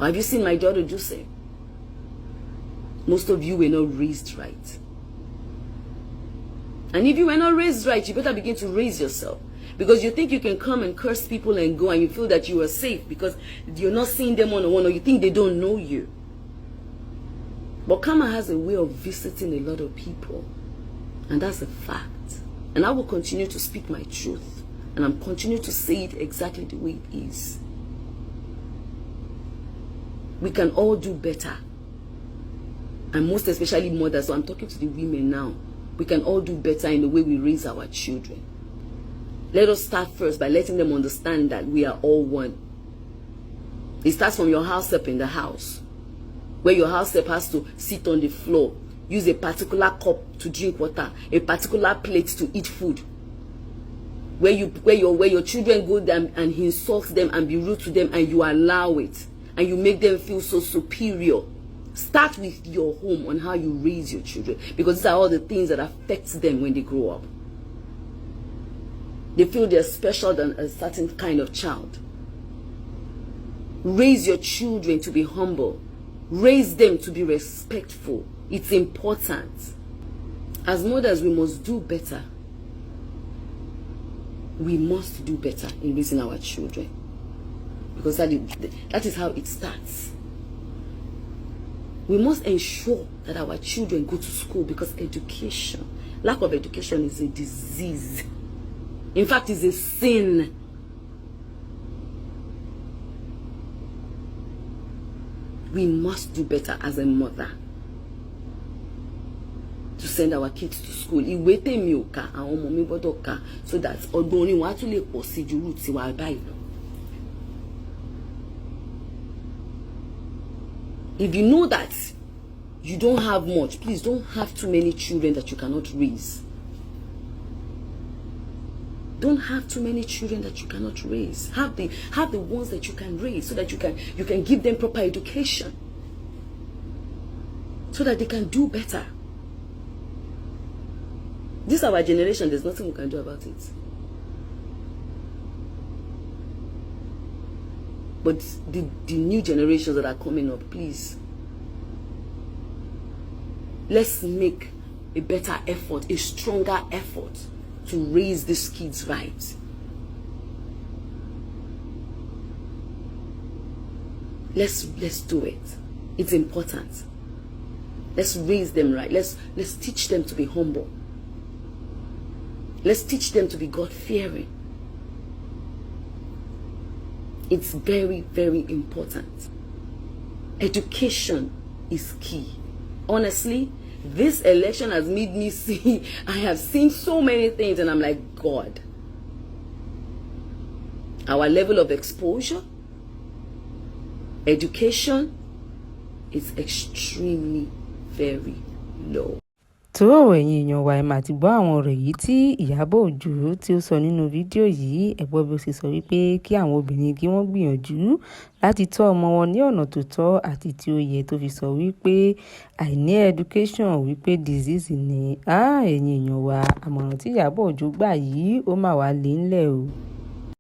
Or have you seen my daughter Jose? Most of you were not raised right. And if you were not raised right, you better begin to raise yourself. Because you think you can come and curse people and go, and you feel that you are safe because you're not seeing them one-on-one, or you think they don't know you. But karma has a way of visiting a lot of people. And that's a fact. And I will continue to speak my truth. And I'm continuing to say it exactly the way it is. We can all do better. And most especially mothers. So I'm talking to the women now. We can all do better in the way we raise our children. Let us start first by letting them understand that we are all one. It starts from your house help in the house, where your house help has to sit on the floor, use a particular cup to drink water, a particular plate to eat food. Where your children go there and insult them and be rude to them, and you allow it, and you make them feel so superior. Start with your home on how you raise your children, because these are all the things that affect them when they grow up. They feel they're special than a certain kind of child. Raise your children to be humble. Raise them to be respectful. It's important. As mothers, we must do better. We must do better in raising our children. Because that is how it starts. We must ensure that our children go to school, because education, lack of education is a disease. In fact, it's a sin. We must do better as a mother to send our kids to school. So that if you know that you don't have much, please don't have too many children that you cannot raise. Don't have too many children that you cannot raise. Have the ones that you can raise, so that you can give them proper education, so that they can do better. This is our generation. There's nothing we can do about it. But the new generations that are coming up, please, let's make a better effort, a stronger effort to raise these kids right. Let's do it. It's important. Let's raise them right. Let's teach them to be humble. Let's teach them to be God-fearing. It's very, very important. Education is key. Honestly, this election has made me see, I have seen so many things, and I'm like, God. Our level of exposure, education is extremely very low. tó ẹ̀yin èèyàn wa ẹ máa ti gbọ́ àwọn ọ̀rọ̀ yìí tí Ìyábọ̀ Òjó tí ó sọ nínú fídíò yìí. Ẹ gbọ́ bí ó ṣe sọ wípé kí àwọn obìnrin kí wọ́n gbìyànjú láti tọ́ ọmọ wọn ní ọ̀nà tó tọ́ àti tí ó yẹ, tó fi sọ wípé àìní education wípé disease ni. Ẹ̀yin èèyàn wa, àmọ̀ràn tí Ìyábọ̀ Òjó gbà yìí ó mà wá lé ńlẹ̀ o.